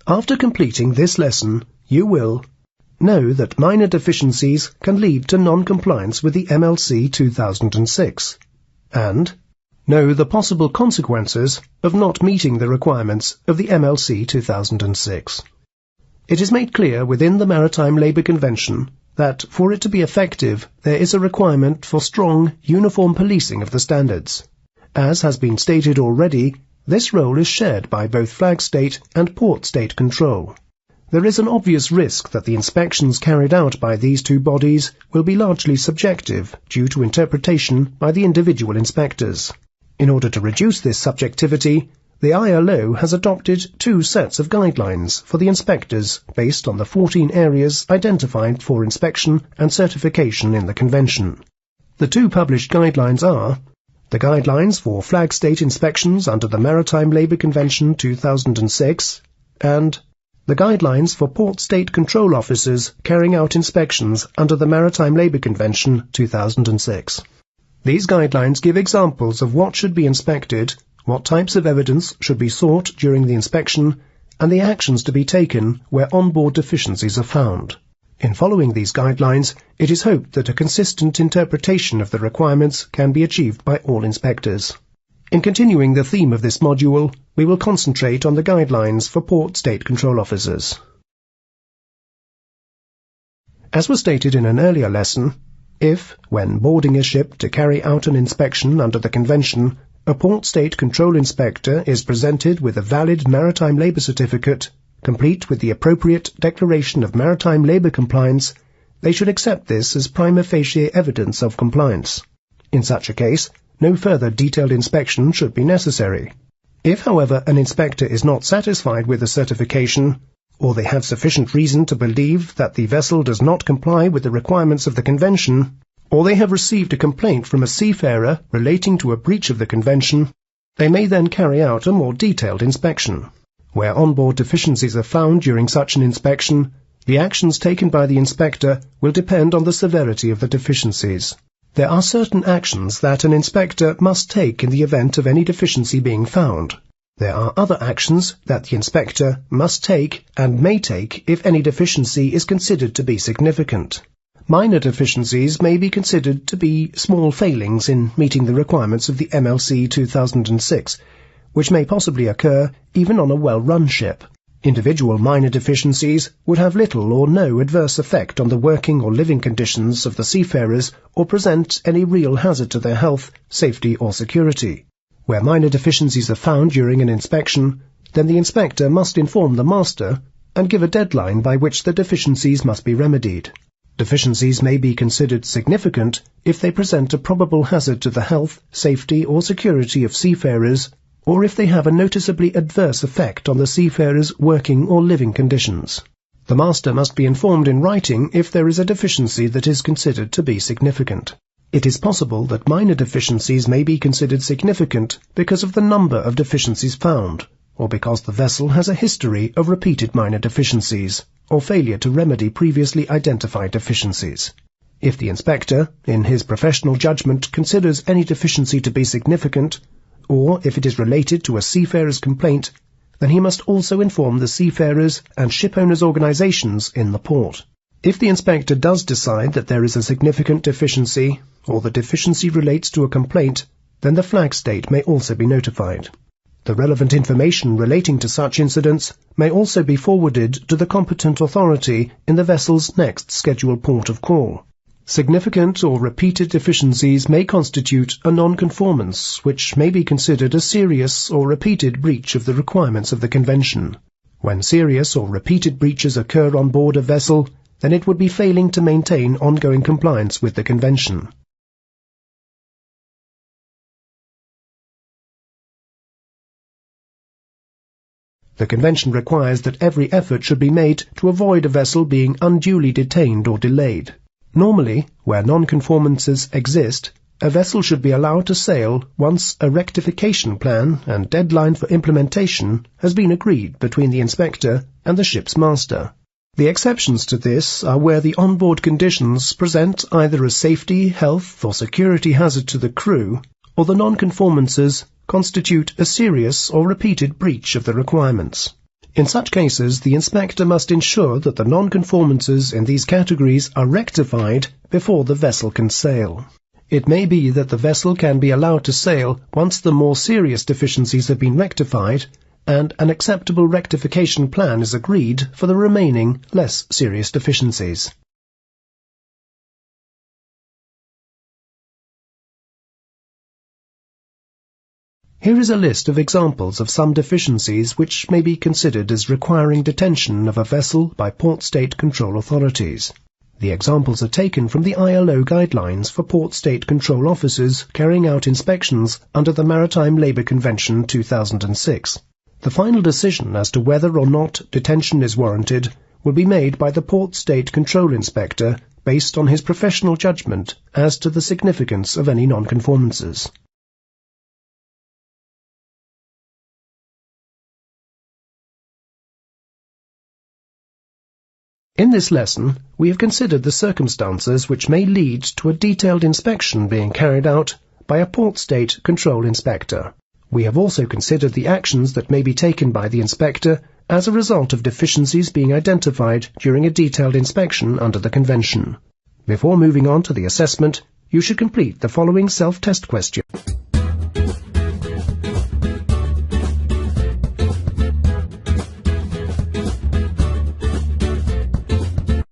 After completing this lesson, you will know that minor deficiencies can lead to non-compliance with the MLC 2006, and know the possible consequences of not meeting the requirements of the MLC 2006. It is made clear within the Maritime Labour Convention that for it to be effective, there is a requirement for strong, uniform policing of the standards. As has been stated already, this role is shared by both flag state and port state control. There is an obvious risk that the inspections carried out by these two bodies will be largely subjective due to interpretation by the individual inspectors. In order to reduce this subjectivity, the ILO has adopted two sets of guidelines for the inspectors based on the 14 areas identified for inspection and certification in the Convention. The two published guidelines are the Guidelines for Flag State Inspections under the Maritime Labour Convention 2006 and the Guidelines for Port State Control Officers carrying out inspections under the Maritime Labour Convention 2006. These guidelines give examples of what should be inspected, what types of evidence should be sought during the inspection, and the actions to be taken where onboard deficiencies are found. In following these guidelines, it is hoped that a consistent interpretation of the requirements can be achieved by all inspectors. In continuing the theme of this module, we will concentrate on the guidelines for port state control officers. As was stated in an earlier lesson, if, when boarding a ship to carry out an inspection under the Convention, a port state control inspector is presented with a valid maritime labour certificate, complete with the appropriate declaration of maritime labour compliance, they should accept this as prima facie evidence of compliance. In such a case, no further detailed inspection should be necessary. If, however, an inspector is not satisfied with the certification, or they have sufficient reason to believe that the vessel does not comply with the requirements of the Convention, or they have received a complaint from a seafarer relating to a breach of the Convention, they may then carry out a more detailed inspection. Where onboard deficiencies are found during such an inspection, the actions taken by the inspector will depend on the severity of the deficiencies. There are certain actions that an inspector must take in the event of any deficiency being found. There are other actions that the inspector must take and may take if any deficiency is considered to be significant. Minor deficiencies may be considered to be small failings in meeting the requirements of the MLC 2006, which may possibly occur even on a well-run ship. Individual minor deficiencies would have little or no adverse effect on the working or living conditions of the seafarers or present any real hazard to their health, safety or security. Where minor deficiencies are found during an inspection, then the inspector must inform the master and give a deadline by which the deficiencies must be remedied. Deficiencies may be considered significant if they present a probable hazard to the health, safety or security of seafarers, or if they have a noticeably adverse effect on the seafarer's working or living conditions. The master must be informed in writing if there is a deficiency that is considered to be significant. It is possible that minor deficiencies may be considered significant because of the number of deficiencies found, or because the vessel has a history of repeated minor deficiencies, or failure to remedy previously identified deficiencies. If the inspector, in his professional judgment, considers any deficiency to be significant, or if it is related to a seafarer's complaint, then he must also inform the seafarers and shipowners' organizations in the port. If the inspector does decide that there is a significant deficiency, or the deficiency relates to a complaint, then the flag state may also be notified. The relevant information relating to such incidents may also be forwarded to the competent authority in the vessel's next scheduled port of call. Significant or repeated deficiencies may constitute a non-conformance, which may be considered a serious or repeated breach of the requirements of the Convention. When serious or repeated breaches occur on board a vessel, then it would be failing to maintain ongoing compliance with the Convention. The Convention requires that every effort should be made to avoid a vessel being unduly detained or delayed. Normally, where non-conformances exist, a vessel should be allowed to sail once a rectification plan and deadline for implementation has been agreed between the inspector and the ship's master. The exceptions to this are where the onboard conditions present either a safety, health or security hazard to the crew, or the non-conformances constitute a serious or repeated breach of the requirements. In such cases, the inspector must ensure that the non-conformances in these categories are rectified before the vessel can sail. It may be that the vessel can be allowed to sail once the more serious deficiencies have been rectified and an acceptable rectification plan is agreed for the remaining, less serious deficiencies. Here is a list of examples of some deficiencies which may be considered as requiring detention of a vessel by port state control authorities. The examples are taken from the ILO guidelines for port state control officers carrying out inspections under the Maritime Labour Convention 2006. The final decision as to whether or not detention is warranted will be made by the port state control inspector based on his professional judgment as to the significance of any non-conformances. In this lesson, we have considered the circumstances which may lead to a detailed inspection being carried out by a port state control inspector. We have also considered the actions that may be taken by the inspector as a result of deficiencies being identified during a detailed inspection under the Convention. Before moving on to the assessment, you should complete the following self-test question.